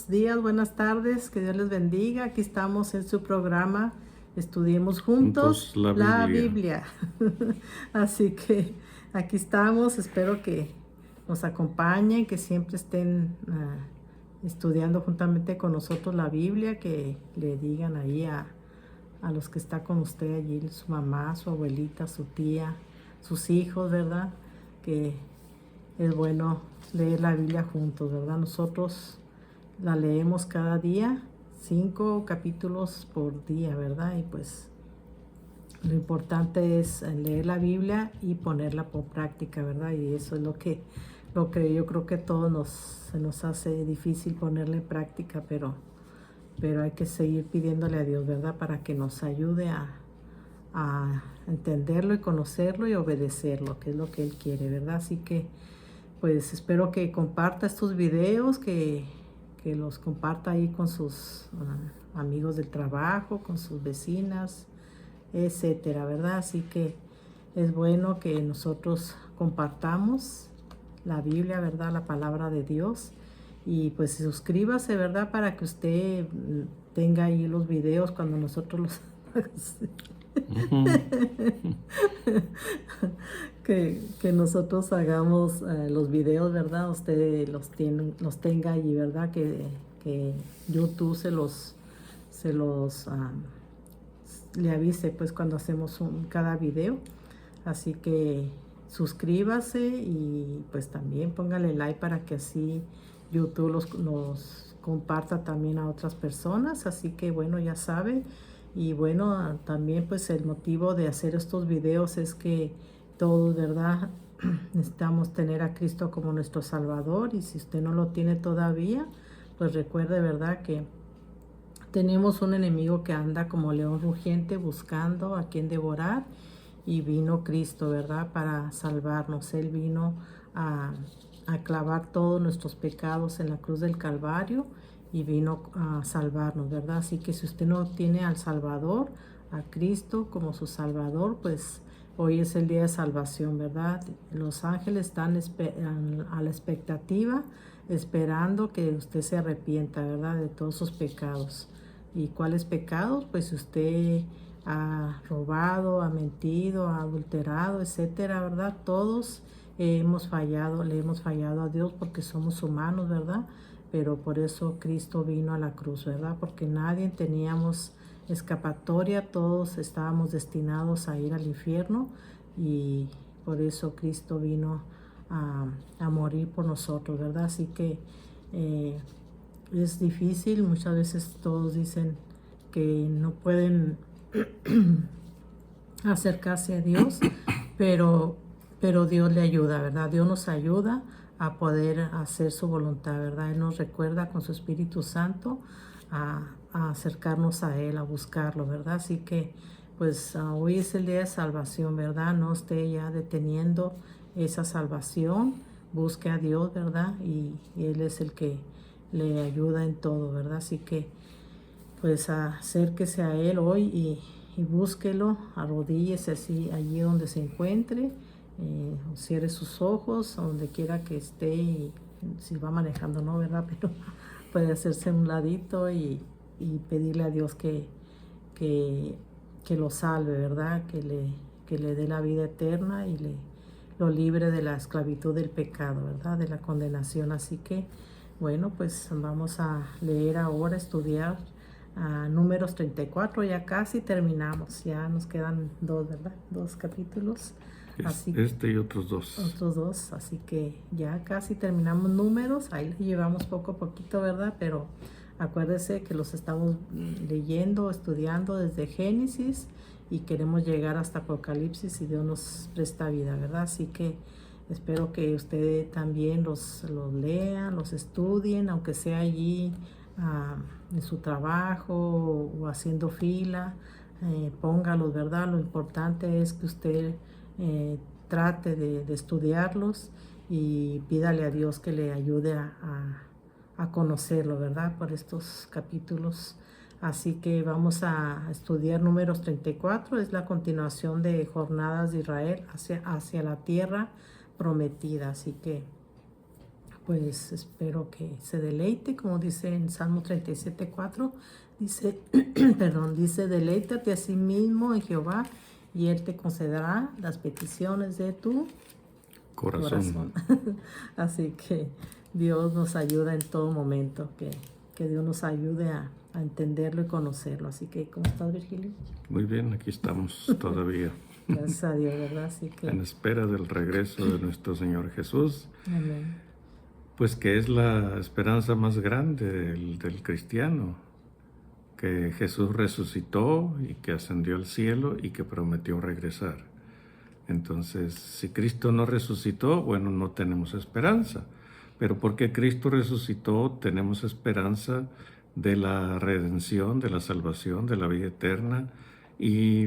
buenos días, buenas tardes, que Dios les bendiga. Aquí estamos en su programa Estudiemos Juntos la Biblia. Así que aquí estamos, espero que nos acompañen, que siempre estén estudiando juntamente con nosotros la Biblia, que le digan ahí a los que está con usted allí, su mamá, su abuelita, su tía, sus hijos, ¿verdad? Que es bueno leer la Biblia juntos, ¿verdad? Nosotros la leemos cada día, 5 capítulos por día, ¿verdad? Y pues lo importante es leer la Biblia y ponerla por práctica, ¿verdad? Y eso es lo que yo creo que todos se nos hace difícil ponerle en práctica, pero hay que seguir pidiéndole a Dios, ¿verdad? Para que nos ayude a entenderlo y conocerlo y obedecerlo, que es lo que Él quiere, ¿verdad? Así que pues espero que comparta estos videos, que los comparta ahí con sus amigos del trabajo, con sus vecinas, etcétera, ¿verdad? Así que es bueno que nosotros compartamos la Biblia, ¿verdad? La palabra de Dios. Y pues suscríbase, ¿verdad? Para que usted tenga ahí los videos cuando nosotros los que nosotros hagamos los videos, ¿verdad? Usted los tenga allí, ¿verdad? Que YouTube le avise pues cuando hacemos cada video. Así que suscríbase y pues también póngale like para que así YouTube los comparta también a otras personas. Así que bueno, ya saben. Y bueno, también pues el motivo de hacer estos videos es que todos, ¿verdad? Necesitamos tener a Cristo como nuestro Salvador, y si usted no lo tiene todavía, pues recuerde, ¿verdad? Que tenemos un enemigo que anda como león rugiente buscando a quien devorar, y vino Cristo, ¿verdad? Para salvarnos. Él vino a clavar todos nuestros pecados en la cruz del Calvario y vino a salvarnos, ¿verdad? Así que si usted no tiene al Salvador, a Cristo como su Salvador, pues hoy es el día de salvación, ¿verdad? Los ángeles están a la expectativa, esperando que usted se arrepienta, ¿verdad? De todos sus pecados. ¿Y cuáles pecados? Pues usted ha robado, ha mentido, ha adulterado, etcétera, ¿verdad? Todos hemos fallado, le hemos fallado a Dios porque somos humanos, ¿verdad? Pero por eso Cristo vino a la cruz, ¿verdad? Porque nadie teníamos escapatoria, todos estábamos destinados a ir al infierno, y por eso Cristo vino a morir por nosotros, ¿verdad? Así que es difícil, muchas veces todos dicen que no pueden acercarse a Dios, pero Dios le ayuda, ¿verdad? Dios nos ayuda a poder hacer su voluntad, ¿verdad? Él nos recuerda con su Espíritu Santo a acercarnos a Él, a buscarlo, ¿verdad? Así que pues hoy es el día de salvación, ¿verdad? No esté ya deteniendo esa salvación, busque a Dios, ¿verdad? Y Él es el que le ayuda en todo, ¿verdad? Así que pues acérquese a Él hoy y búsquelo, arrodíllese así allí donde se encuentre, cierre sus ojos, donde quiera que esté, y si va manejando no, ¿verdad? Pero puede hacerse un ladito y pedirle a Dios que lo salve, ¿verdad? Que le dé la vida eterna y lo libre de la esclavitud del pecado, ¿verdad? De la condenación. Así que, bueno, pues vamos a leer ahora, estudiar Números 34, ya casi terminamos, ya nos quedan 2, ¿verdad? 2 capítulos. Este y otros 2. Otros 2, así que ya casi terminamos Números, ahí le llevamos poco a poquito, ¿verdad? Pero acuérdese que los estamos leyendo, estudiando desde Génesis y queremos llegar hasta Apocalipsis si Dios nos presta vida, ¿verdad? Así que espero que ustedes también los lean, los estudien, aunque sea allí en su trabajo o haciendo fila, póngalos, ¿verdad? Lo importante es que usted trate de estudiarlos y pídale a Dios que le ayude a conocerlo, ¿verdad? Por estos capítulos. Así que vamos a estudiar Números 34, es la continuación de Jornadas de Israel hacia la tierra prometida. Así que pues espero que se deleite, como dice en Salmo 37:4, dice, perdón, dice, deleítate a sí mismo en Jehová y Él te concederá las peticiones de tu corazón. Así que Dios nos ayuda en todo momento, que Dios nos ayude a entenderlo y conocerlo. Así que, ¿cómo estás, Virgilio? Muy bien, aquí estamos todavía. Gracias a Dios, ¿verdad? Así que, en espera del regreso de nuestro Señor Jesús. amén. Pues que es la esperanza más grande del cristiano, que Jesús resucitó y que ascendió al cielo y que prometió regresar. Entonces, si Cristo no resucitó, bueno, no tenemos esperanza. Pero porque Cristo resucitó, tenemos esperanza de la redención, de la salvación, de la vida eterna, y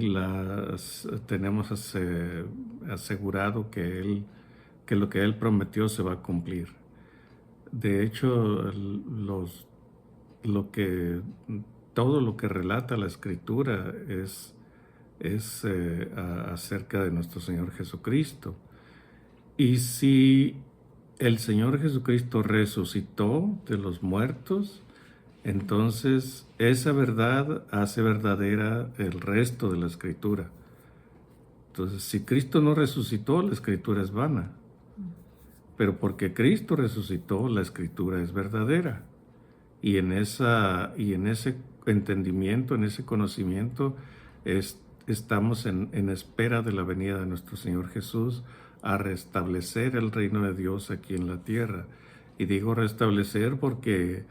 tenemos asegurado que lo que Él prometió se va a cumplir. De hecho, todo lo que relata la Escritura es acerca de nuestro Señor Jesucristo. Y si el Señor Jesucristo resucitó de los muertos, entonces esa verdad hace verdadera el resto de la Escritura. Entonces, si Cristo no resucitó, la Escritura es vana. Pero porque Cristo resucitó, la Escritura es verdadera. Y en ese entendimiento, en ese conocimiento, estamos en espera de la venida de nuestro Señor Jesús a restablecer el reino de Dios aquí en la tierra. Y digo restablecer porque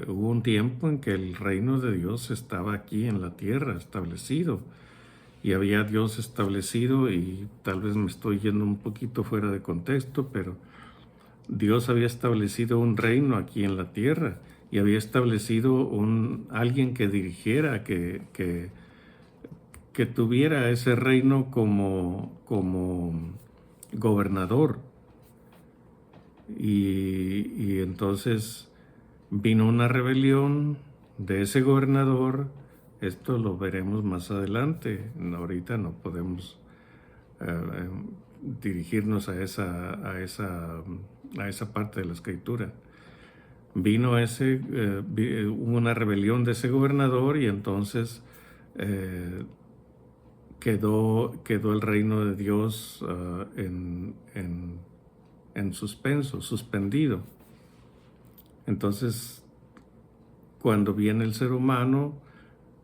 hubo un tiempo en que el reino de Dios estaba aquí en la tierra, establecido. Y había Dios establecido, y tal vez me estoy yendo un poquito fuera de contexto, pero Dios había establecido un reino aquí en la tierra y había establecido alguien que dirigiera, que tuviera ese reino como gobernador. Y entonces vino una rebelión de ese gobernador. Esto lo veremos más adelante. Ahorita no podemos dirigirnos a esa parte de la Escritura. Vino hubo una rebelión de ese gobernador, y entonces quedó el reino de Dios en suspenso, suspendido. Entonces, cuando viene el ser humano,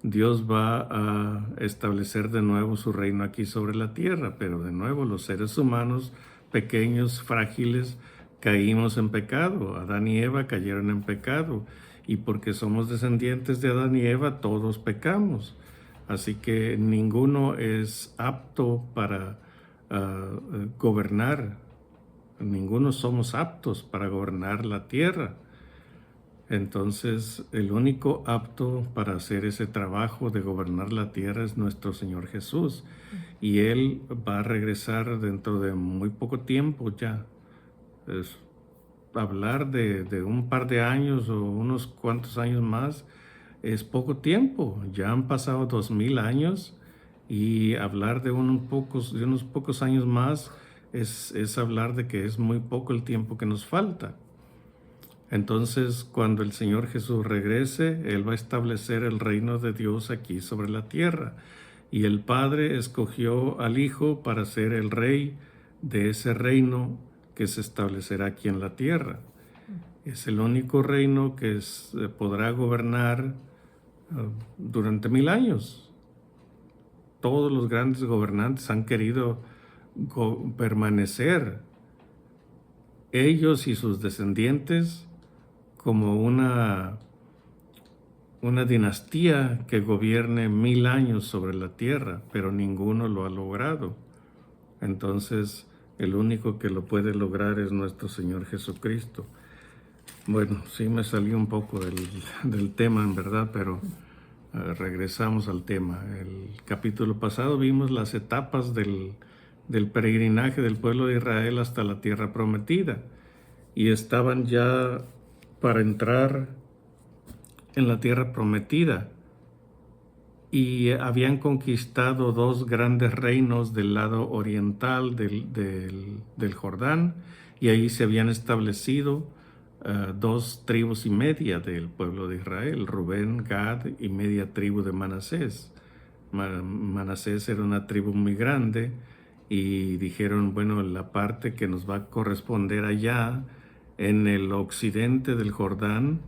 Dios va a establecer de nuevo su reino aquí sobre la tierra, pero de nuevo los seres humanos pequeños, frágiles, caímos en pecado. Adán y Eva cayeron en pecado, y porque somos descendientes de Adán y Eva, todos pecamos. Así que ninguno es apto para gobernar. Ninguno somos aptos para gobernar la tierra. Entonces, el único apto para hacer ese trabajo de gobernar la tierra es nuestro Señor Jesús. Y Él va a regresar dentro de muy poco tiempo ya. Es hablar de un par de años o unos cuantos años más es poco tiempo. Ya han pasado 2000 años, y hablar de unos pocos años más es hablar de que es muy poco el tiempo que nos falta. Entonces, cuando el Señor Jesús regrese, Él va a establecer el reino de Dios aquí sobre la tierra. Y el Padre escogió al Hijo para ser el Rey de ese reino que se establecerá aquí en la tierra. Es el único reino que podrá gobernar durante 1000 años. Todos los grandes gobernantes han querido permanecer, ellos y sus descendientes, como una dinastía que gobierne 1000 años sobre la tierra, pero ninguno lo ha logrado. Entonces, el único que lo puede lograr es nuestro Señor Jesucristo. Bueno, sí me salí un poco del tema, en verdad, pero regresamos al tema. El capítulo pasado vimos las etapas del peregrinaje del pueblo de Israel hasta la tierra prometida, y estaban ya para entrar en la tierra prometida, y habían conquistado 2 grandes reinos del lado oriental del Jordán, y ahí se habían establecido 2,5 tribus del pueblo de Israel, Rubén, Gad y media tribu de Manasés. Manasés era una tribu muy grande y dijeron, bueno, la parte que nos va a corresponder allá en el occidente del Jordán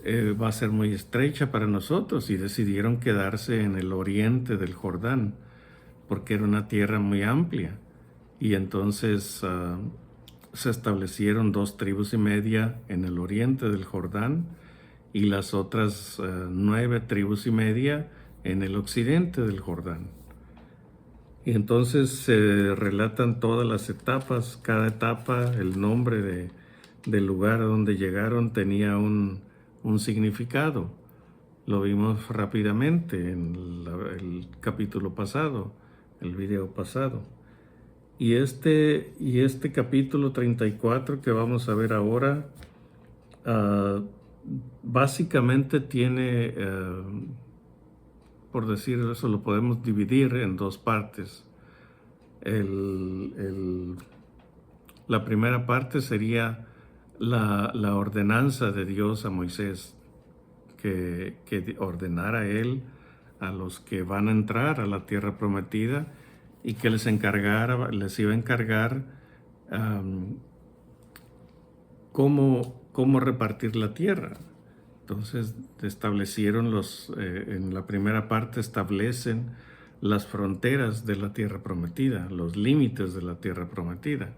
va a ser muy estrecha para nosotros, y decidieron quedarse en el oriente del Jordán porque era una tierra muy amplia. Y entonces se establecieron 2,5 tribus en el oriente del Jordán y las otras 9,5 tribus en el occidente del Jordán. Y entonces se relatan todas las etapas. Cada etapa, el nombre del lugar a donde llegaron tenía un significado. Lo vimos rápidamente en el capítulo pasado, el video pasado. Y este capítulo 34 que vamos a ver ahora, básicamente tiene, por decir eso, lo podemos dividir en dos partes. La primera parte sería la ordenanza de Dios a Moisés, que ordenara él a los que van a entrar a la tierra prometida, y que les iba a encargar cómo repartir la tierra. Entonces establecieron en la primera parte establecen las fronteras de la tierra prometida, los límites de la tierra prometida,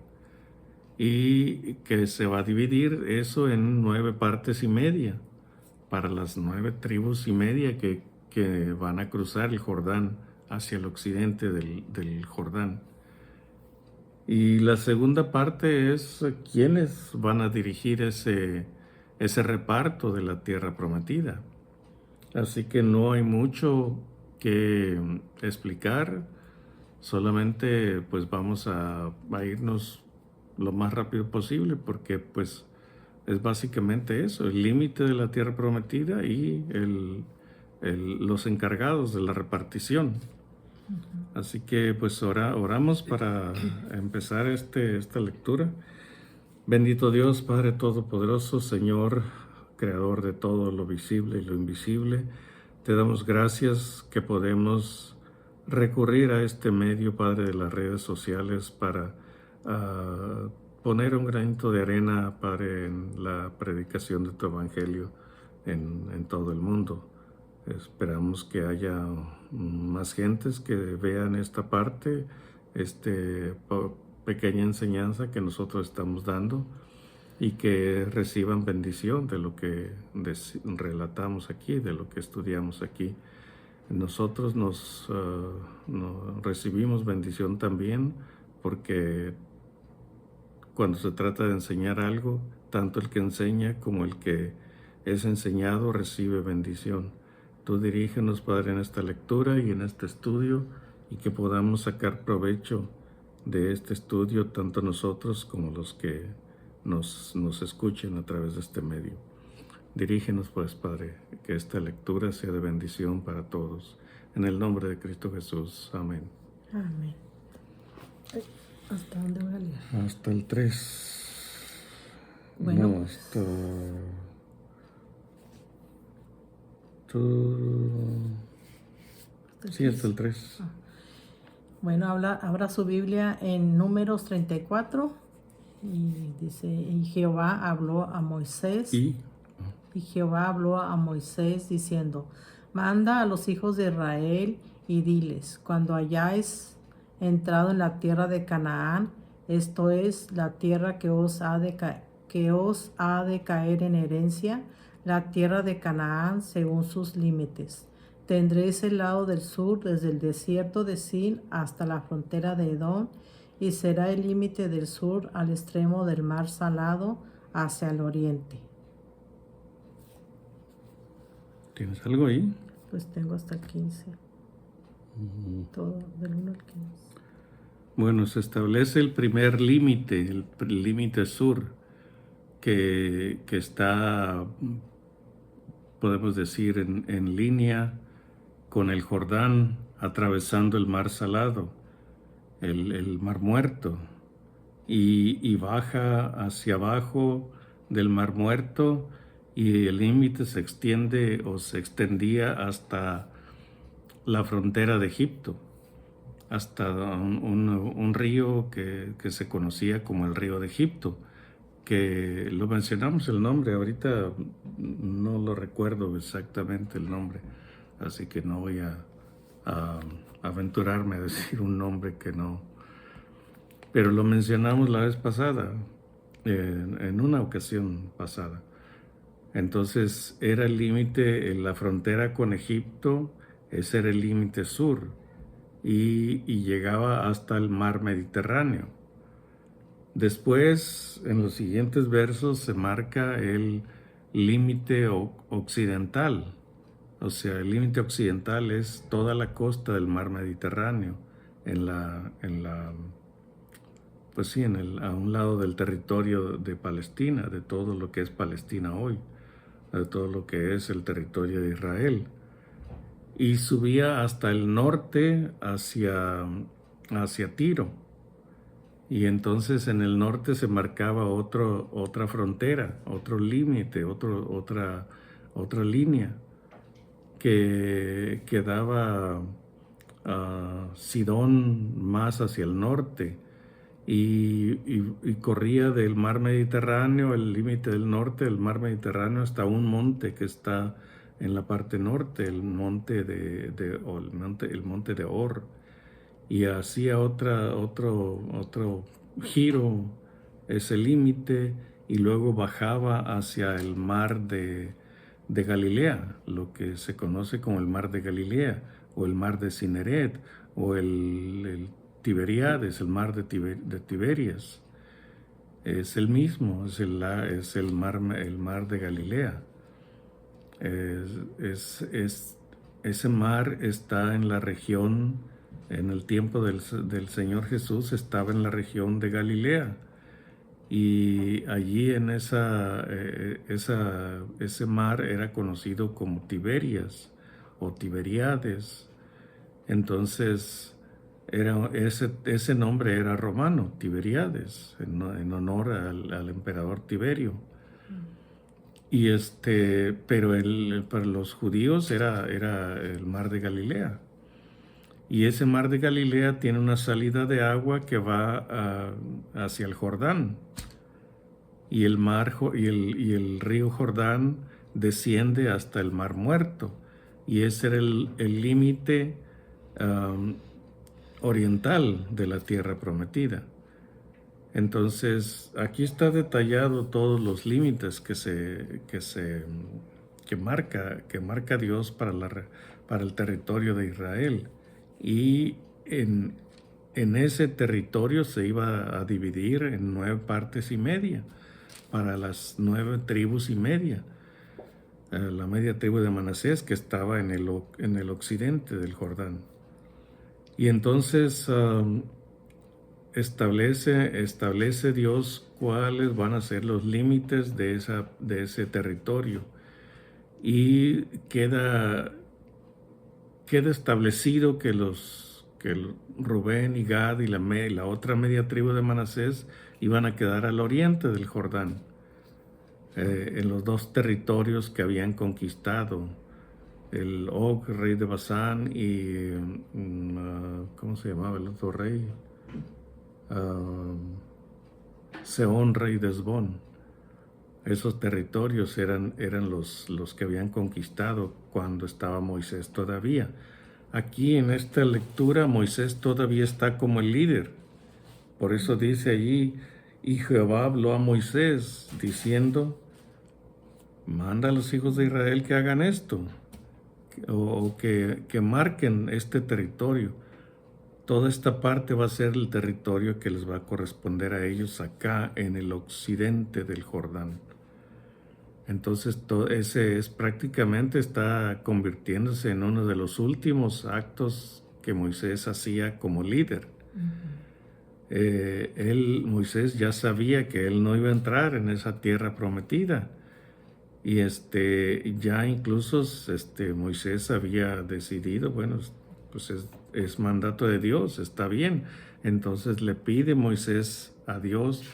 y que se va a dividir eso en 9,5 partes para las 9,5 tribus que van a cruzar el Jordán hacia el occidente del Jordán. Y la segunda parte es quiénes van a dirigir ese reparto de la tierra prometida. Así que no hay mucho que explicar, solamente pues vamos a irnos lo más rápido posible, porque pues es básicamente eso, el límite de la tierra prometida y los encargados de la repartición. Así que pues oramos para empezar esta lectura. Bendito Dios, Padre Todopoderoso, Señor, Creador de todo lo visible y lo invisible, te damos gracias que podemos recurrir a este medio, Padre, de las redes sociales para poner un granito de arena, Padre, en la predicación de tu Evangelio en todo el mundo. Esperamos que haya más gentes que vean esta parte, pequeña enseñanza que nosotros estamos dando, y que reciban bendición de lo que relatamos aquí, de lo que estudiamos aquí. Nosotros nos recibimos bendición también, porque cuando se trata de enseñar algo, tanto el que enseña como el que es enseñado recibe bendición. Tú dirígenos, Padre, en esta lectura y en este estudio, y que podamos sacar provecho de este estudio, tanto nosotros como los que nos escuchen a través de este medio. Dirígenos, pues, Padre, que esta lectura sea de bendición para todos. En el nombre de Cristo Jesús. Amén. Amén. ¿Hasta dónde voy a leer? Hasta el 3. Bueno, no, hasta... Sí, hasta el 3. Bueno, abra su Biblia en Números 34 y dice, y Jehová habló a Moisés. Y Jehová habló a Moisés diciendo, manda a los hijos de Israel y diles, cuando hayáis entrado en la tierra de Canaán, esto es, la tierra que os ha de caer en herencia, la tierra de Canaán según sus límites. Tendréis el lado del sur desde el desierto de Sin hasta la frontera de Edom, y será el límite del sur al extremo del mar Salado hacia el oriente. ¿Tienes algo ahí? Pues tengo hasta el 15. Todo del 1 al 15. Bueno, se establece el primer límite, el límite sur, que está, podemos decir, en línea con el Jordán, atravesando el mar Salado, el mar Muerto. y baja hacia abajo del Mar Muerto, y el límite se extiende o se extendía hasta la frontera de Egipto, hasta un río que se conocía como el río de Egipto, que lo mencionamos el nombre, ahorita no lo recuerdo exactamente el nombre, así que no voy a aventurarme a decir un nombre que no, pero lo mencionamos la vez pasada, en una ocasión pasada. Entonces era el límite, en la frontera con Egipto, ese era el límite sur, y llegaba hasta el mar Mediterráneo. Después, en los siguientes versos, se marca el límite occidental. O sea, el límite occidental es toda la costa del mar Mediterráneo, pues sí, a un lado del territorio de Palestina, de todo lo que es Palestina hoy, de todo lo que es el territorio de Israel. Y subía hasta el norte hacia Tiro. Y entonces en el norte se marcaba otra frontera, otro límite, otra línea que daba a Sidón más hacia el norte, y corría del mar Mediterráneo, el límite del norte del mar Mediterráneo, hasta un monte que está en la parte norte, el monte de Or, y hacía otro giro ese límite, y luego bajaba hacia el mar de Galilea, lo que se conoce como el mar de Galilea, o el mar de Cineret, o el Tiberíades, el mar de Tiberias. Es el mismo, es el mar de Galilea. Ese mar está en la región, en el tiempo del Señor Jesús, estaba en la región de Galilea. Y allí en ese mar era conocido como Tiberias o Tiberíades. Entonces, ese nombre era romano, Tiberíades, en honor al emperador Tiberio. Y pero para los judíos era el mar de Galilea. Y ese mar de Galilea tiene una salida de agua que va hacia el Jordán. Y el río Jordán desciende hasta el Mar Muerto. Y ese era el límite oriental de la tierra prometida. Entonces, aquí está detallado todos los límites que marca Dios para el territorio de Israel. Y en ese territorio se iba a dividir en 9 partes y media, para las 9 tribus y media. La media tribu de Manasés, que estaba en el occidente del Jordán. Y entonces establece Dios cuáles van a ser los límites de ese territorio. Y queda establecido que Rubén y Gad y la otra media tribu de Manasés iban a quedar al oriente del Jordán, en los 2 territorios que habían conquistado, el Og, rey de Basán, y ¿cómo se llamaba el otro rey? Sehón, rey de Hesbón. Esos territorios eran los que habían conquistado cuando estaba Moisés todavía. Aquí en esta lectura Moisés todavía está como el líder. Por eso dice allí, y Jehová habló a Moisés diciendo, manda a los hijos de Israel que hagan esto, o que marquen este territorio. Toda esta parte va a ser el territorio que les va a corresponder a ellos acá en el occidente del Jordán. Entonces, ese prácticamente está convirtiéndose en uno de los últimos actos que Moisés hacía como líder. Moisés ya sabía que él no iba a entrar en esa tierra prometida. Y ya incluso Moisés había decidido, bueno, pues es mandato de Dios, está bien. Entonces le pide Moisés a Dios,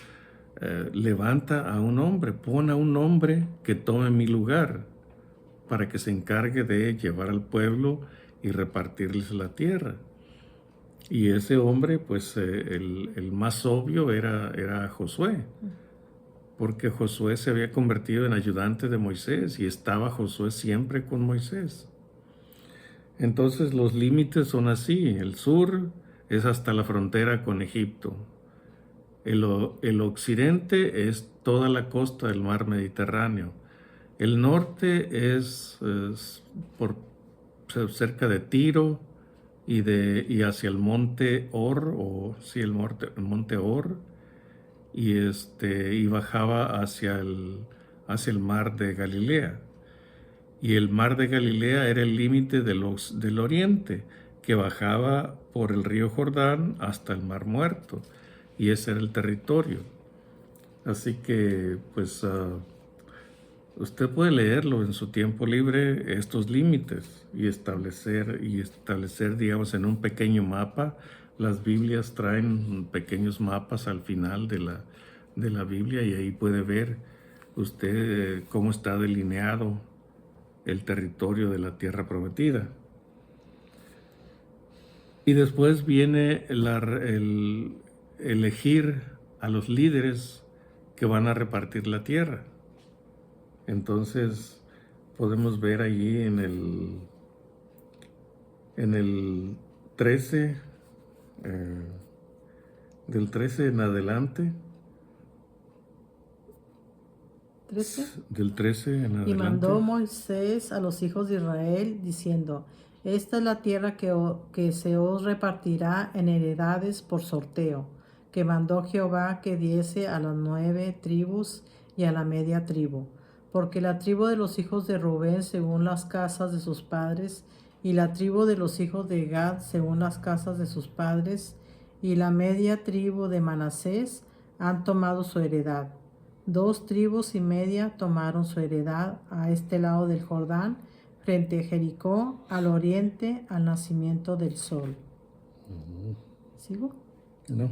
levanta a un hombre, pon a un hombre que tome mi lugar para que se encargue de llevar al pueblo y repartirles la tierra. Y ese hombre, pues el más obvio era Josué, porque Josué se había convertido en ayudante de Moisés y estaba Josué siempre con Moisés. Entonces los límites son así: el sur es hasta la frontera con Egipto, el occidente es toda la costa del mar Mediterráneo, el norte es por cerca de Tiro y hacia el monte Or, o sí, el monte Or, y bajaba hacia el mar de Galilea. Y el mar de Galilea era el límite del oriente, que bajaba por el río Jordán hasta el mar Muerto, y ese era el territorio. Así que, pues, usted puede leerlo en su tiempo libre, estos límites, y establecer, digamos, en un pequeño mapa. Las Biblias traen pequeños mapas al final de la Biblia, y ahí puede ver usted cómo está delineado el territorio de la tierra prometida. Y después viene el elegir a los líderes que van a repartir la tierra. Entonces podemos ver allí en el 13, del 13 en adelante. 13. Del 13 en adelante. Y mandó Moisés a los hijos de Israel, diciendo: Esta es la tierra que se os repartirá en heredades por sorteo, que mandó Jehová que diese a las 9 tribus y a la media tribu. Porque la tribu de los hijos de Rubén según las casas de sus padres, y la tribu de los hijos de Gad según las casas de sus padres, y la media tribu de Manasés han tomado su heredad. 2 tribus y media tomaron su heredad a este lado del Jordán, frente a Jericó, al oriente, al nacimiento del sol. ¿Sigo? No.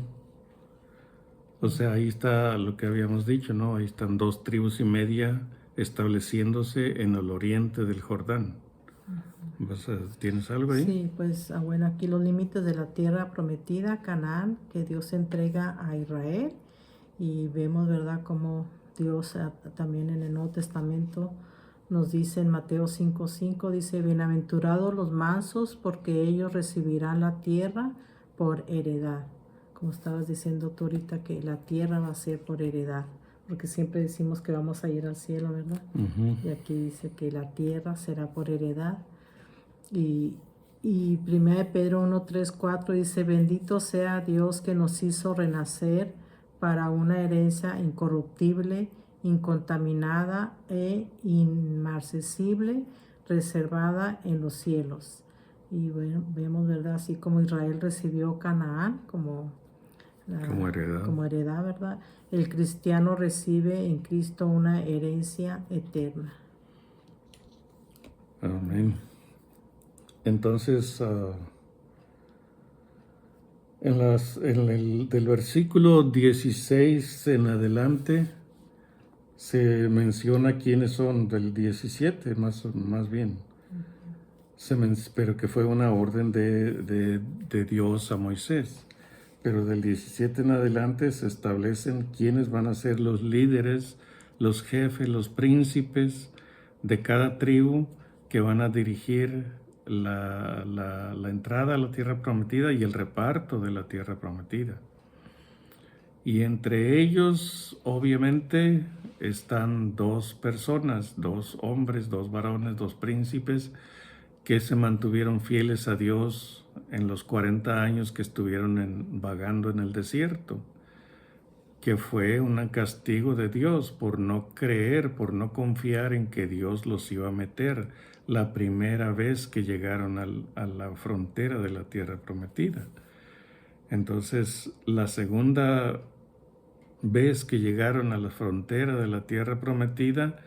O sea, ahí está lo que habíamos dicho, ¿no? Ahí están 2 tribus y media estableciéndose en el oriente del Jordán. ¿Tienes algo ahí? Sí, pues bueno, aquí los límites de la tierra prometida, Canaán, que Dios entrega a Israel. Y vemos, ¿verdad?, cómo Dios también en el Nuevo Testamento nos dice en Mateo 5:5, dice: Bienaventurados los mansos, porque ellos recibirán la tierra por heredad. Como estabas diciendo tú ahorita, que la tierra va a ser por heredad, porque siempre decimos que vamos a ir al cielo, ¿verdad? Y aquí dice que la tierra será por heredad. Y 1 Pedro 1:3-4 dice: Bendito sea Dios que nos hizo renacer para una herencia incorruptible, incontaminada e inmarcesible, reservada en los cielos. Y bueno, vemos, ¿verdad?, así como Israel recibió Canaán como heredad, ¿verdad? El cristiano recibe en Cristo una herencia eterna. Amén. Entonces, del versículo 16 en adelante se menciona quiénes son, del 17 más bien. Pero que fue una orden de Dios a Moisés. Pero del 17 en adelante se establecen quiénes van a ser los líderes, los jefes, los príncipes de cada tribu que van a dirigir la entrada a la tierra prometida y el reparto de la tierra prometida. Y entre ellos, obviamente, están 2 personas, 2 hombres, 2 varones, 2 príncipes que se mantuvieron fieles a Dios en los 40 años que estuvieron vagando en el desierto, que fue un castigo de Dios por no creer, por no confiar en que Dios los iba a meter la primera vez que llegaron a la frontera de la tierra prometida. Entonces, la segunda vez que llegaron a la frontera de la tierra prometida,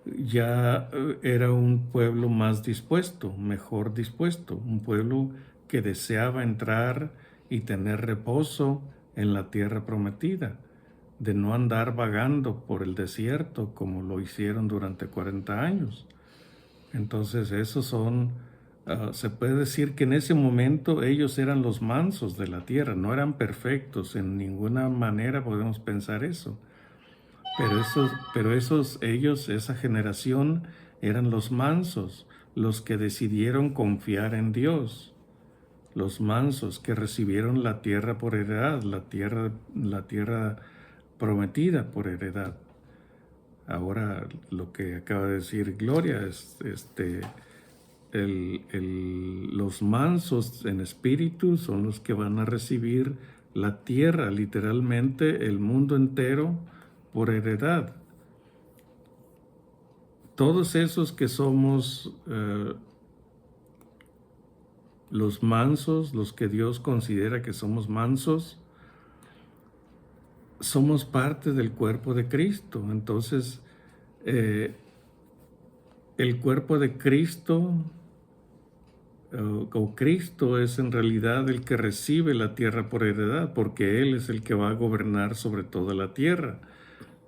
ya era un pueblo más dispuesto, mejor dispuesto, un pueblo que deseaba entrar y tener reposo en la tierra prometida, de no andar vagando por el desierto como lo hicieron durante 40 años. Entonces esos son, se puede decir que en ese momento ellos eran los mansos de la tierra, no eran perfectos, en ninguna manera podemos pensar eso. Ellos, esa generación, eran los mansos, los que decidieron confiar en Dios, los mansos que recibieron la tierra por heredad, la tierra prometida por heredad. Ahora lo que acaba de decir Gloria es los mansos en espíritu son los que van a recibir la tierra, literalmente el mundo entero, por heredad. Todos esos que somos los mansos, los que Dios considera que somos mansos, somos parte del cuerpo de Cristo. Entonces, el cuerpo de Cristo, o Cristo es en realidad el que recibe la tierra por heredad, porque Él es el que va a gobernar sobre toda la tierra.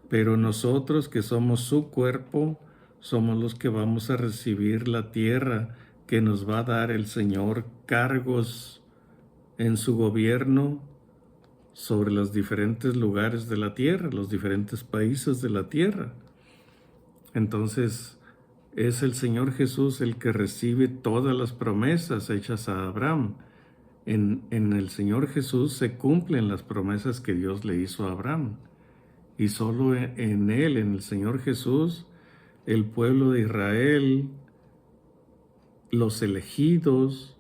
Pero nosotros que somos su cuerpo, somos los que vamos a recibir la tierra que nos va a dar el Señor, cargos en su gobierno sobre los diferentes lugares de la tierra, los diferentes países de la tierra. Entonces, es el Señor Jesús el que recibe todas las promesas hechas a Abraham. En el Señor Jesús se cumplen las promesas que Dios le hizo a Abraham. Y solo en Él, en el Señor Jesús, el pueblo de Israel, los elegidos,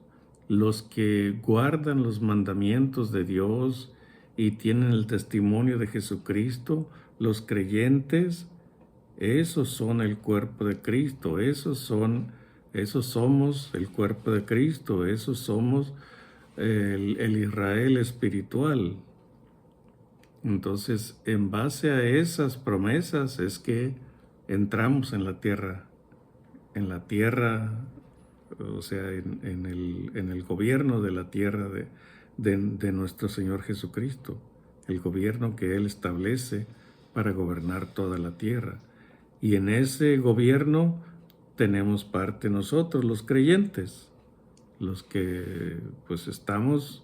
los que guardan los mandamientos de Dios y tienen el testimonio de Jesucristo, los creyentes, esos son el cuerpo de Cristo, esos somos el cuerpo de Cristo, esos somos el Israel espiritual. Entonces, en base a esas promesas es que entramos en la tierra, o sea, en el gobierno de la tierra de nuestro Señor Jesucristo, el gobierno que Él establece para gobernar toda la tierra. Y en ese gobierno tenemos parte nosotros, los creyentes, los que pues estamos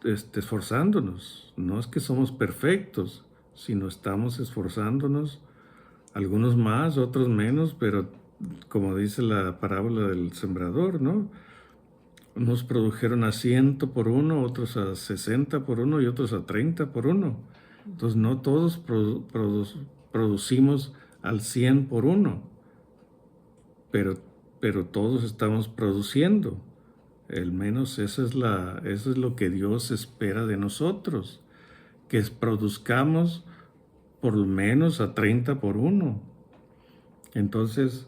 esforzándonos. No es que somos perfectos, sino estamos esforzándonos, algunos más, otros menos, pero como dice la parábola del sembrador, ¿no? Unos produjeron a 100 por uno, otros a 60 por uno y otros a 30 por uno. Entonces no todos producimos al 100 por uno, pero todos estamos produciendo. Al menos eso es lo que Dios espera de nosotros, que produzcamos por lo menos a 30 por uno. Entonces,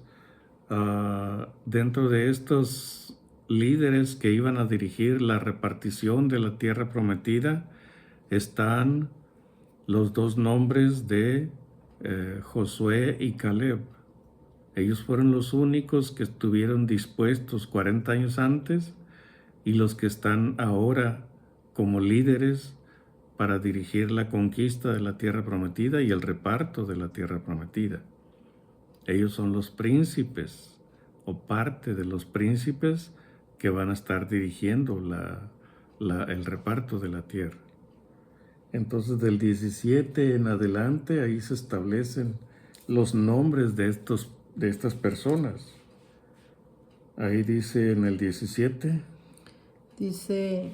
dentro de estos líderes que iban a dirigir la repartición de la tierra prometida, están los dos nombres de Josué y Caleb. Ellos fueron los únicos que estuvieron dispuestos 40 años antes y los que están ahora como líderes para dirigir la conquista de la tierra prometida y el reparto de la tierra prometida. Ellos son los príncipes o parte de los príncipes que van a estar dirigiendo el reparto de la tierra. Entonces del 17 en adelante ahí se establecen los nombres de estas personas. Ahí dice en el 17. Dice,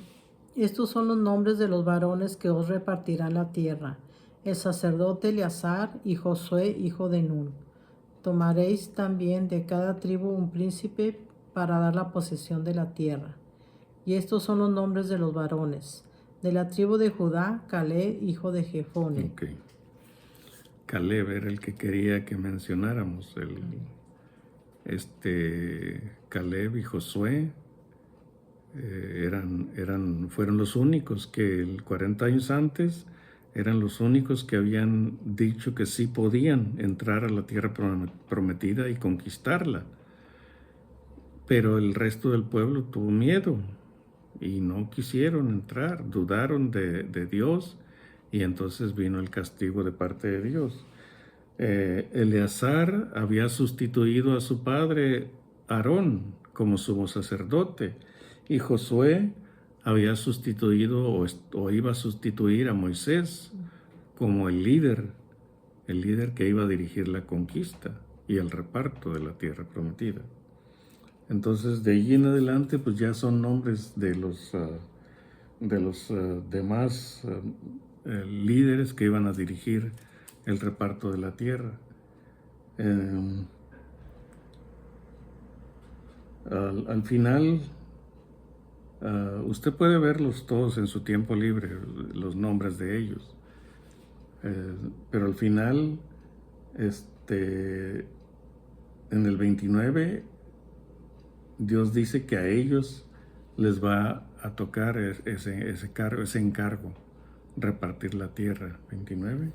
estos son los nombres de los varones que os repartirán la tierra. El sacerdote Eleazar y Josué, hijo de Nun. Tomaréis también de cada tribu un príncipe para dar la posesión de la tierra. Y estos son los nombres de los varones. De la tribu de Judá, Caleb, hijo de Jefone. Okay. Caleb era el que quería que mencionáramos. Caleb y Josué fueron los únicos que 40 años antes eran los únicos que habían dicho que sí podían entrar a la tierra prometida y conquistarla. Pero el resto del pueblo tuvo miedo. y no quisieron entrar, dudaron de Dios, y entonces vino el castigo de parte de Dios. Eleazar había sustituido a su padre Aarón como sumo sacerdote, y Josué había sustituido o iba a sustituir a Moisés como el líder que iba a dirigir la conquista y el reparto de la tierra prometida. Entonces, de allí en adelante, pues ya son nombres de los demás líderes que iban a dirigir el reparto de la tierra. Al final, usted puede verlos todos en su tiempo libre, los nombres de ellos. Pero al final, en el 29, Dios dice que a ellos les va a tocar ese encargo, repartir la tierra. 29.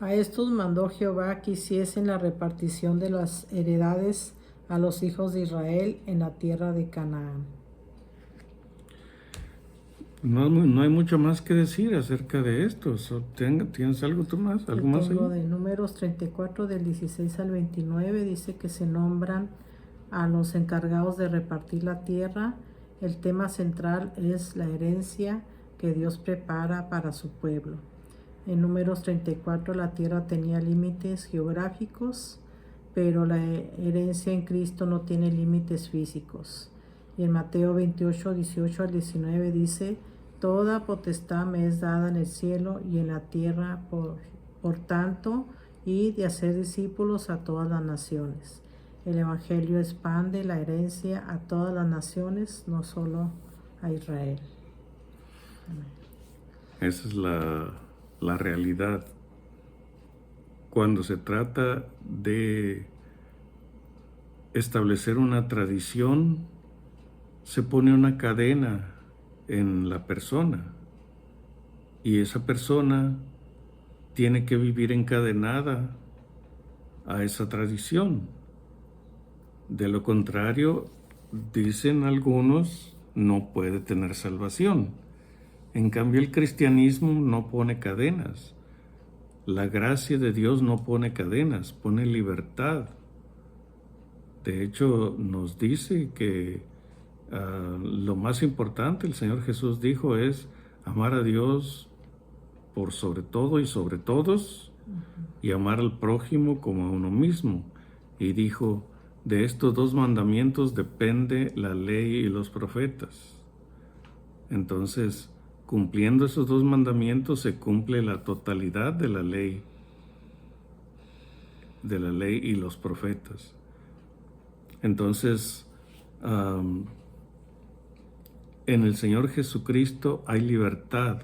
A estos mandó Jehová que hiciesen la repartición de las heredades a los hijos de Israel en la tierra de Canaán. No hay mucho más que decir acerca de esto. ¿Tienes algo tú más? ¿Algo más ahí? De Números 34, del 16 al 29, dice que se nombran a los encargados de repartir la tierra. El tema central es la herencia que Dios prepara para su pueblo. En Números 34 la tierra tenía límites geográficos, pero la herencia en Cristo no tiene límites físicos. Y en Mateo 28, 18 al 19 dice: toda potestad me es dada en el cielo y en la tierra, por tanto, y de hacer discípulos a todas las naciones. El Evangelio expande la herencia a todas las naciones, no solo a Israel. Amén. Esa es la realidad. Cuando se trata de establecer una tradición, se pone una cadena en la persona, y esa persona tiene que vivir encadenada a esa tradición. De lo contrario, dicen algunos, no puede tener salvación. En cambio, el cristianismo no pone cadenas. La gracia de Dios no pone cadenas, pone libertad. De hecho, nos dice que lo más importante, el Señor Jesús dijo, es amar a Dios por sobre todo y sobre todos, y amar al prójimo como a uno mismo. Y dijo: de estos dos mandamientos depende la ley y los profetas. Entonces, cumpliendo esos dos mandamientos se cumple la totalidad de la ley y los profetas. Entonces, en el Señor Jesucristo hay libertad.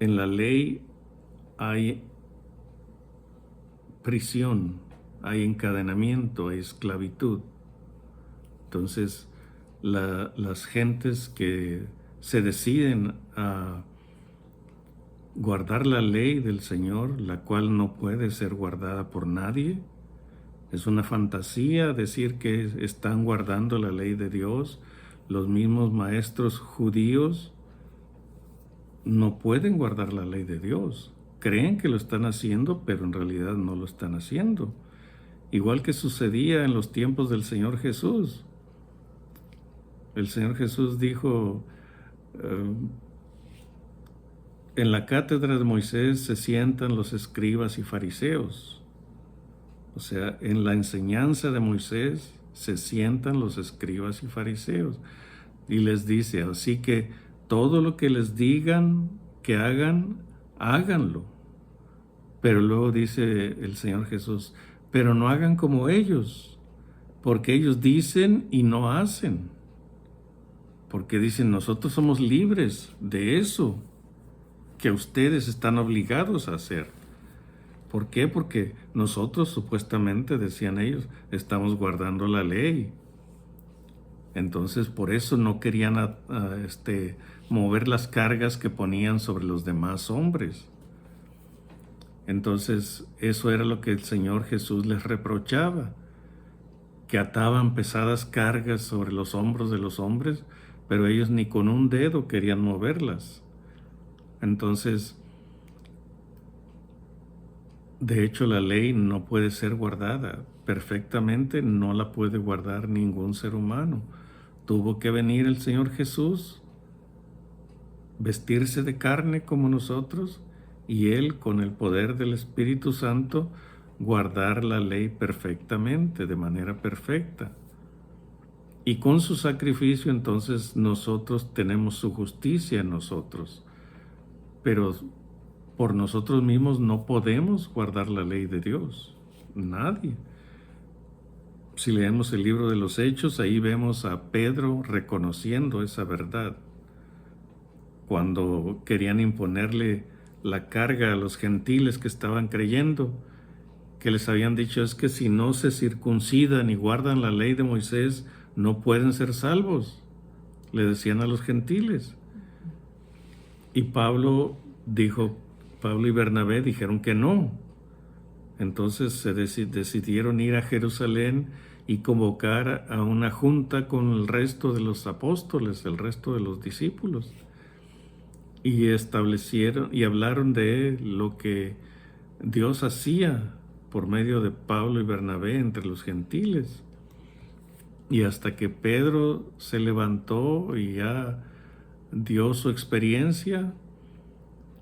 En la ley hay prisión, hay encadenamiento, hay esclavitud. Entonces, las gentes que se deciden a guardar la ley del Señor, la cual no puede ser guardada por nadie, es una fantasía decir que están guardando la ley de Dios. Los mismos maestros judíos no pueden guardar la ley de Dios. Creen que lo están haciendo, pero en realidad no lo están haciendo. Igual que sucedía en los tiempos del Señor Jesús. El Señor Jesús dijo: en la cátedra de Moisés se sientan los escribas y fariseos. O sea, en la enseñanza de Moisés se sientan los escribas y fariseos. Y les dice: así que todo lo que les digan que hagan, háganlo. Pero luego dice el Señor Jesús: pero no hagan como ellos, porque ellos dicen y no hacen. Porque dicen: nosotros somos libres de eso que ustedes están obligados a hacer. ¿Por qué? Porque nosotros supuestamente, decían ellos, estamos guardando la ley. Entonces, por eso no querían mover las cargas que ponían sobre los demás hombres. Entonces, eso era lo que el Señor Jesús les reprochaba, que ataban pesadas cargas sobre los hombros de los hombres, pero ellos ni con un dedo querían moverlas. Entonces, de hecho, la ley no puede ser guardada perfectamente, no la puede guardar ningún ser humano. Tuvo que venir el Señor Jesús, vestirse de carne como nosotros, y Él, con el poder del Espíritu Santo, guardar la ley perfectamente, de manera perfecta. Y con su sacrificio, entonces, nosotros tenemos su justicia en nosotros. Pero por nosotros mismos no podemos guardar la ley de Dios. Nadie. Si leemos el libro de los Hechos, ahí vemos a Pedro reconociendo esa verdad. Cuando querían imponerle la carga a los gentiles que estaban creyendo, que les habían dicho, es que si no se circuncidan y guardan la ley de Moisés, no pueden ser salvos, le decían a los gentiles. Y Pablo y Bernabé dijeron que no. Entonces se decidieron ir a Jerusalén y convocar a una junta con el resto de los apóstoles, el resto de los discípulos. Y establecieron y hablaron de lo que Dios hacía por medio de Pablo y Bernabé entre los gentiles. Y hasta que Pedro se levantó y ya dio su experiencia,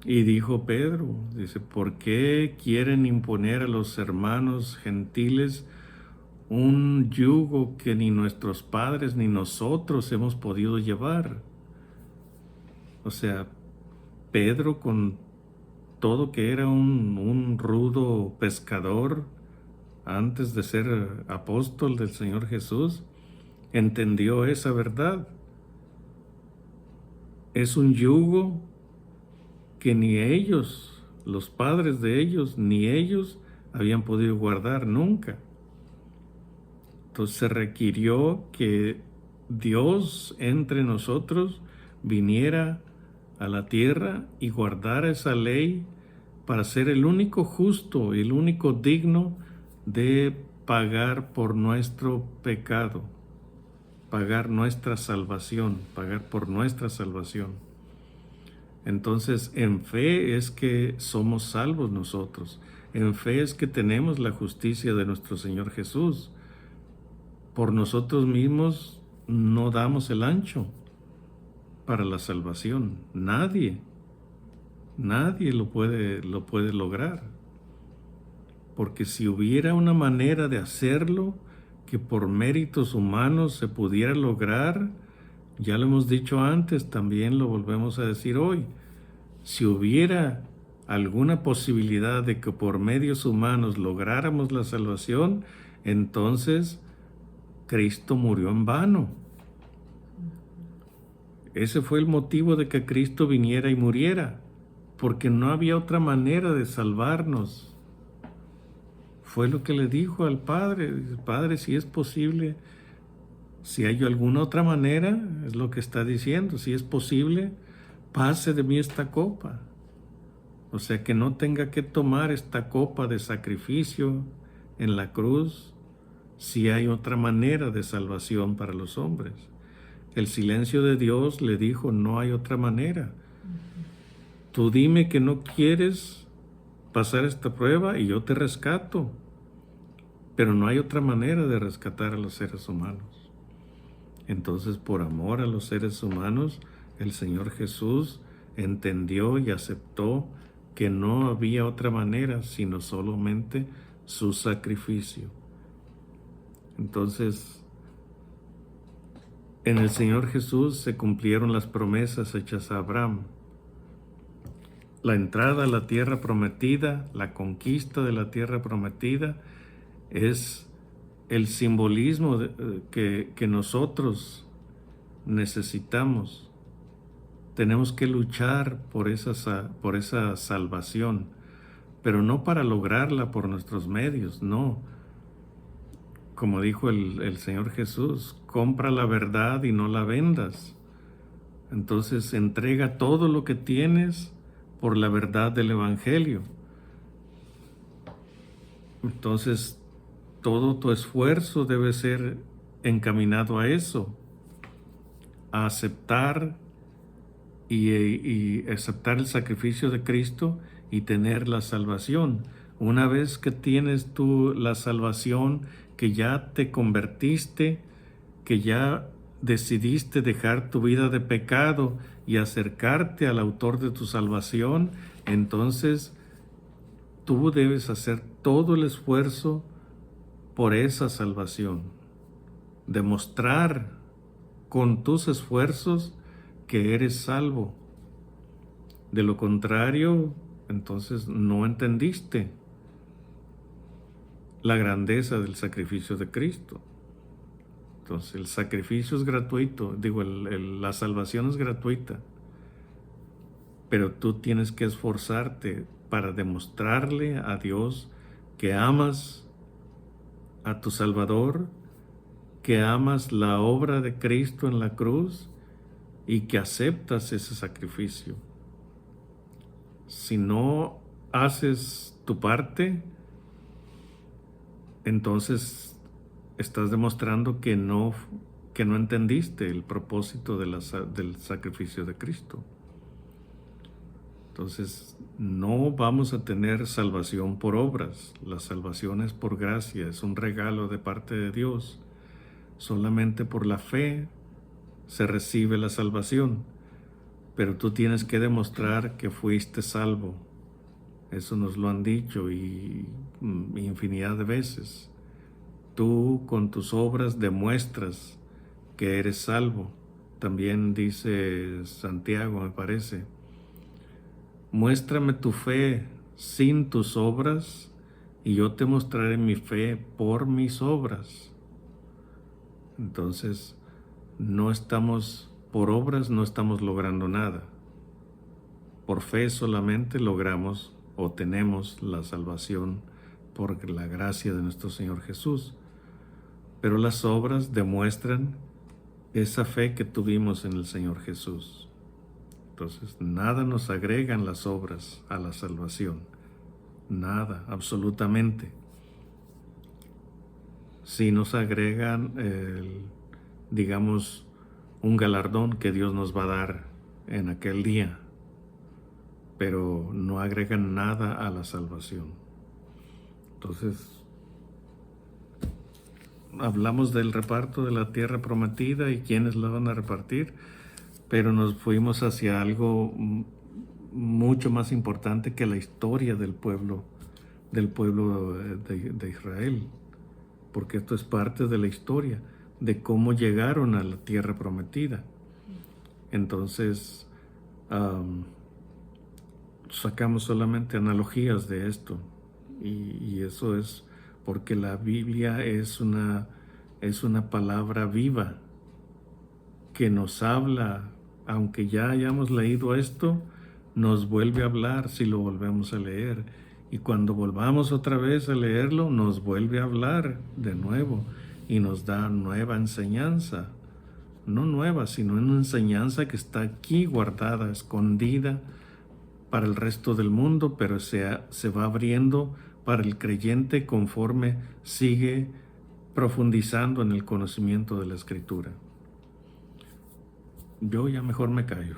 y dijo Pedro, dice, ¿por qué quieren imponer a los hermanos gentiles un yugo que ni nuestros padres ni nosotros hemos podido llevar? O sea, Pedro, con todo que era un rudo pescador antes de ser apóstol del Señor Jesús, entendió esa verdad. Es un yugo que ni ellos, los padres de ellos, ni ellos habían podido guardar nunca. Entonces se requirió que Dios entre nosotros viniera a la tierra y guardara esa ley para ser el único justo y el único digno de pagar por nuestro pecado, pagar nuestra salvación, pagar por nuestra salvación. Entonces, en fe es que somos salvos nosotros. En fe es que tenemos la justicia de nuestro Señor Jesús. Por nosotros mismos no damos el ancho para la salvación. Nadie lo puede lograr. Porque si hubiera una manera de hacerlo que por méritos humanos se pudiera lograr, ya lo hemos dicho antes, también lo volvemos a decir hoy. Si hubiera alguna posibilidad de que por medios humanos lográramos la salvación, entonces Cristo murió en vano. Ese fue el motivo de que Cristo viniera y muriera, porque no había otra manera de salvarnos. Fue lo que le dijo al Padre. Padre, si es posible, si hay alguna otra manera, es lo que está diciendo, si es posible, pase de mí esta copa. O sea, que no tenga que tomar esta copa de sacrificio en la cruz, si hay otra manera de salvación para los hombres. El silencio de Dios le dijo, no hay otra manera. Tú dime que no quieres pasar esta prueba y yo te rescato. Pero no hay otra manera de rescatar a los seres humanos. Entonces, por amor a los seres humanos, el Señor Jesús entendió y aceptó que no había otra manera sino solamente su sacrificio. Entonces, en el Señor Jesús se cumplieron las promesas hechas a Abraham. La entrada a la tierra prometida, la conquista de la tierra prometida, es el simbolismo que nosotros necesitamos. Tenemos que luchar por esa salvación, pero no para lograrla por nuestros medios, no. Como dijo el Señor Jesús, compra la verdad y no la vendas. Entonces entrega todo lo que tienes por la verdad del Evangelio. Entonces todo tu esfuerzo debe ser encaminado a eso, a aceptar y aceptar el sacrificio de Cristo y tener la salvación. Una vez que tienes tú la salvación, que ya te convertiste, que ya decidiste dejar tu vida de pecado y acercarte al autor de tu salvación, entonces tú debes hacer todo el esfuerzo por esa salvación. Demostrar con tus esfuerzos que eres salvo. De lo contrario, entonces no entendiste la grandeza del sacrificio de Cristo. Entonces el sacrificio es gratuito, la salvación es gratuita, pero tú tienes que esforzarte para demostrarle a Dios que amas a tu Salvador, que amas la obra de Cristo en la cruz y que aceptas ese sacrificio. Si no haces tu parte, entonces estás demostrando que no entendiste el propósito del sacrificio de Cristo. Entonces, no vamos a tener salvación por obras. La salvación es por gracia, es un regalo de parte de Dios. Solamente por la fe se recibe la salvación, pero tú tienes que demostrar que fuiste salvo. Eso nos lo han dicho y infinidad de veces. Tú con tus obras demuestras que eres salvo. También dice Santiago, me parece, muéstrame tu fe sin tus obras y yo te mostraré mi fe por mis obras. Entonces, por obras no estamos logrando nada. Por fe solamente logramos o tenemos la salvación por la gracia de nuestro Señor Jesús. Pero las obras demuestran esa fe que tuvimos en el Señor Jesús. Entonces, nada nos agregan las obras a la salvación. Nada, absolutamente. Sí nos agregan, digamos, un galardón que Dios nos va a dar en aquel día, pero no agregan nada a la salvación. Entonces, hablamos del reparto de la tierra prometida y quiénes la van a repartir, pero nos fuimos hacia algo mucho más importante que la historia del pueblo de Israel, porque esto es parte de la historia de cómo llegaron a la tierra prometida. Entonces, sacamos solamente analogías de esto, y eso es porque la Biblia es una palabra viva que nos habla, aunque ya hayamos leído esto, nos vuelve a hablar si lo volvemos a leer. Y cuando volvamos otra vez a leerlo, nos vuelve a hablar de nuevo y nos da nueva enseñanza. No nueva, sino una enseñanza que está aquí guardada, escondida para el resto del mundo, pero se va abriendo para el creyente conforme sigue profundizando en el conocimiento de la Escritura. Yo ya mejor me callo.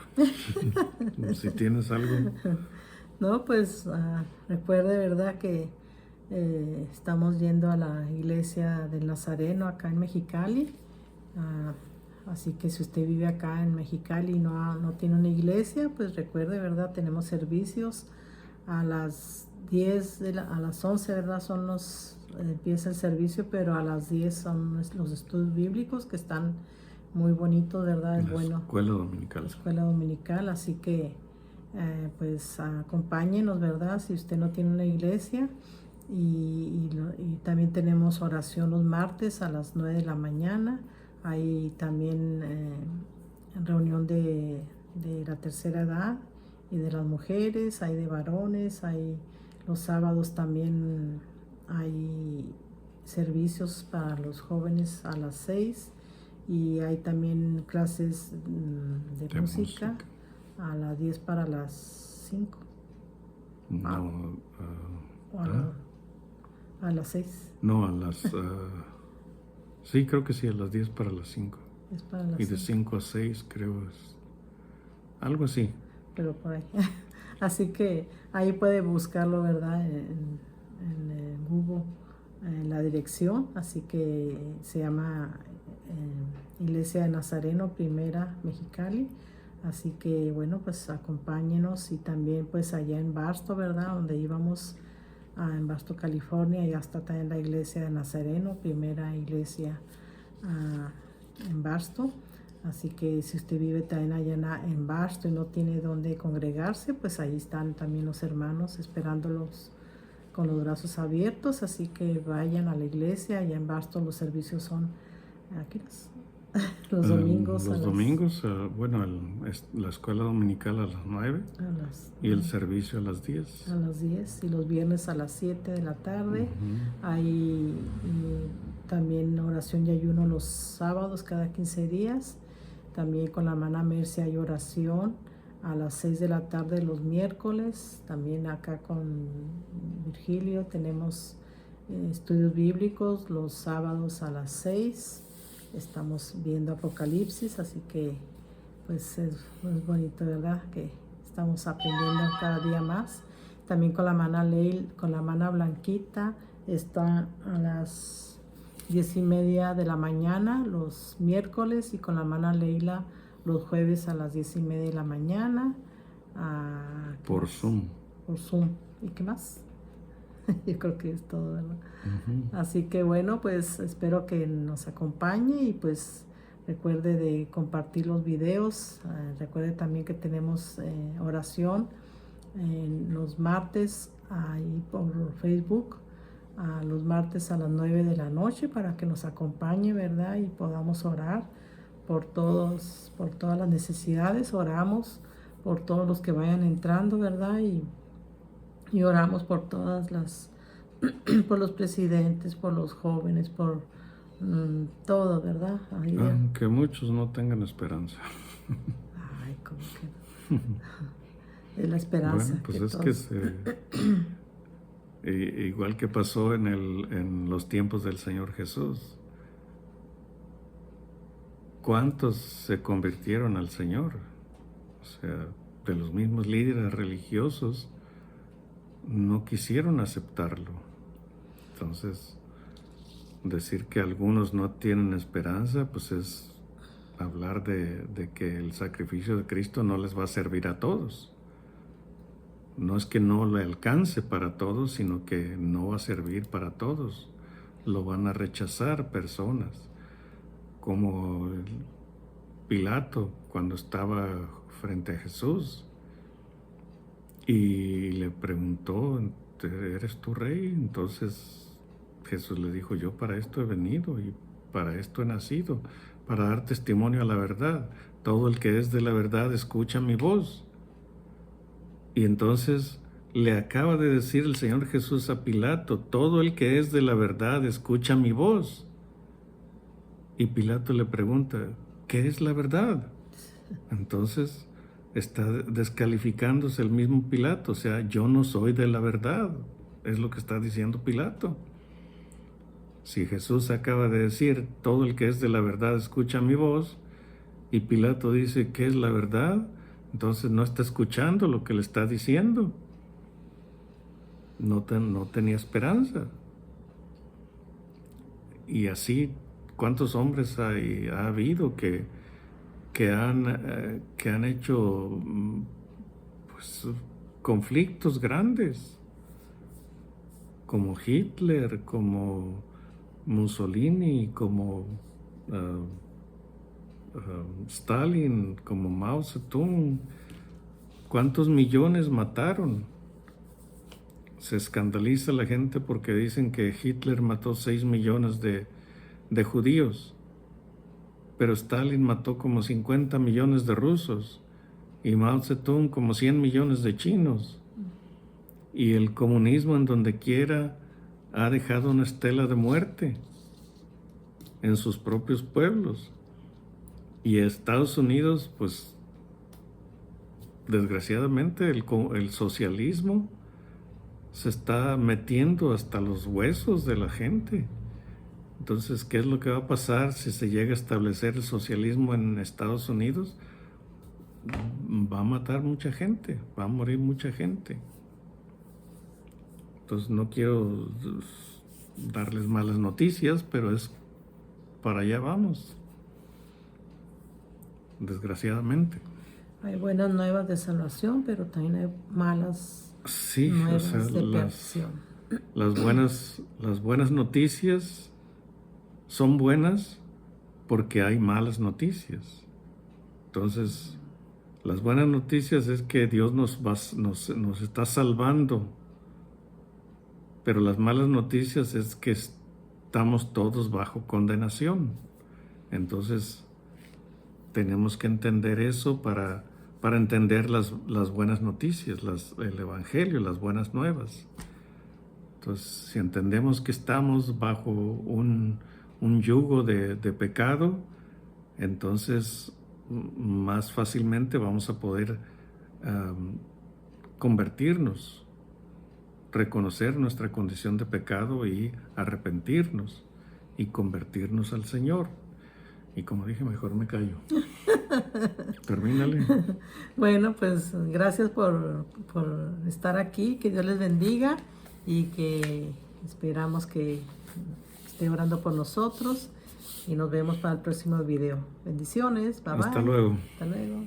Si tienes algo. No, pues recuerde, ¿verdad?, que estamos yendo a la iglesia del Nazareno acá en Mexicali. Así que si usted vive acá en Mexicali y no tiene una iglesia, pues recuerde, ¿verdad?, tenemos servicios a las 10, a las 11, ¿verdad?, empieza el servicio, pero a las 10 son los estudios bíblicos que están muy bonitos, ¿verdad? Es bueno. Escuela dominical. La escuela dominical, así que pues acompáñenos, ¿verdad?, si usted no tiene una iglesia. Y también tenemos oración los martes a las 9 de la mañana. Hay también reunión de la tercera edad y de las mujeres, hay de varones, hay los sábados también hay servicios para los jóvenes a las 6 y hay también clases de música a las 10 para las 5. No, a las 6. No, a las... sí, creo que sí, a las 10 para las 5. Es para las y de 5. 5 a 6 creo es algo así. Pero por ahí. Así que ahí puede buscarlo, ¿verdad? En Google, en la dirección. Así que se llama Iglesia de Nazareno Primera Mexicali. Así que bueno, pues acompáñenos, y también pues allá en Barstow, ¿verdad? Donde íbamos en Barstow, California, ya está también la Iglesia de Nazareno, primera iglesia en Barstow. Así que si usted vive también allá en Barstow y no tiene dónde congregarse, pues ahí están también los hermanos esperándolos con los brazos abiertos. Así que vayan a la iglesia. Allá en Barstow los servicios son aquí los domingos Los domingos, bueno, la escuela dominical a las 9 y el servicio a las 10. a las 10 y los viernes a las 7 de la tarde. Ujú. Hay también oración y ayuno los sábados cada 15 días. También con la hermana Mercy hay oración a las 6 de la tarde los miércoles. También acá con Virgilio tenemos estudios bíblicos los sábados a las 6. Estamos viendo Apocalipsis, así que pues es bonito, ¿verdad? Que estamos aprendiendo cada día más. También con la hermana Blanquita está a las 10:30 de la mañana los miércoles, y con la hermana Leila los jueves a las 10:30 de la mañana. Por Zoom. Por Zoom. ¿Y qué más? Yo creo que es todo, ¿verdad? Ujú. Así que bueno, pues espero que nos acompañe, y pues recuerde de compartir los videos. Recuerde también que tenemos oración los martes ahí por Facebook, los martes a las 9 de la noche, para que nos acompañe, ¿verdad? Y podamos orar por todas las necesidades. Oramos por todos los que vayan entrando, ¿verdad? Y oramos por todas por los presidentes, por los jóvenes, por todo, ¿verdad? Aunque muchos no tengan esperanza. Ay, ¿cómo que no? Es la esperanza. Bueno, pues es que igual que pasó en los tiempos del Señor Jesús. ¿Cuántos se convirtieron al Señor? O sea, de los mismos líderes religiosos no quisieron aceptarlo. Entonces, decir que algunos no tienen esperanza, pues es hablar de que el sacrificio de Cristo no les va a servir a todos. No es que no le alcance para todos, sino que no va a servir para todos. Lo van a rechazar personas, como Pilato cuando estaba frente a Jesús y le preguntó: ¿eres tú rey? Entonces Jesús le dijo: yo para esto he venido y para esto he nacido, para dar testimonio a la verdad. Todo el que es de la verdad escucha mi voz. Y entonces le acaba de decir el Señor Jesús a Pilato: todo el que es de la verdad escucha mi voz. Y Pilato le pregunta: ¿qué es la verdad? Entonces está descalificándose el mismo Pilato. O sea, yo no soy de la verdad, es lo que está diciendo Pilato. Si Jesús acaba de decir: todo el que es de la verdad escucha mi voz, y Pilato dice: ¿qué es la verdad? Entonces no está escuchando lo que le está diciendo. No tenía esperanza. Y así, ¿cuántos hombres ha habido que han hecho pues, conflictos grandes? Como Hitler, como Mussolini, como Stalin, como Mao Zedong. ¿Cuántos millones mataron? Se escandaliza la gente porque dicen que Hitler mató 6 millones de judíos, pero Stalin mató como 50 millones de rusos, y Mao Zedong como 100 millones de chinos. Y el comunismo en donde quiera ha dejado una estela de muerte en sus propios pueblos. Y Estados Unidos, pues, desgraciadamente el socialismo se está metiendo hasta los huesos de la gente. Entonces, ¿qué es lo que va a pasar si se llega a establecer el socialismo en Estados Unidos? Va a matar mucha gente, va a morir mucha gente. Entonces, no quiero darles malas noticias, pero es para allá vamos, desgraciadamente. Hay buenas nuevas de salvación, pero también hay malas Sí, o nuevas sea, de perdición. las buenas noticias son buenas porque hay malas noticias. Entonces, las buenas noticias es que Dios nos está salvando, pero las malas noticias es que estamos todos bajo condenación. Entonces, tenemos que entender eso para entender las buenas noticias, el Evangelio, las buenas nuevas. Entonces, si entendemos que estamos bajo un yugo de pecado, entonces más fácilmente vamos a poder convertirnos, reconocer nuestra condición de pecado y arrepentirnos y convertirnos al Señor. Y como dije, mejor me callo. Termínale. Bueno, pues gracias por estar aquí, que Dios les bendiga y que esperamos que esté orando por nosotros y nos vemos para el próximo video. Bendiciones, bye bye. Hasta luego. Hasta luego.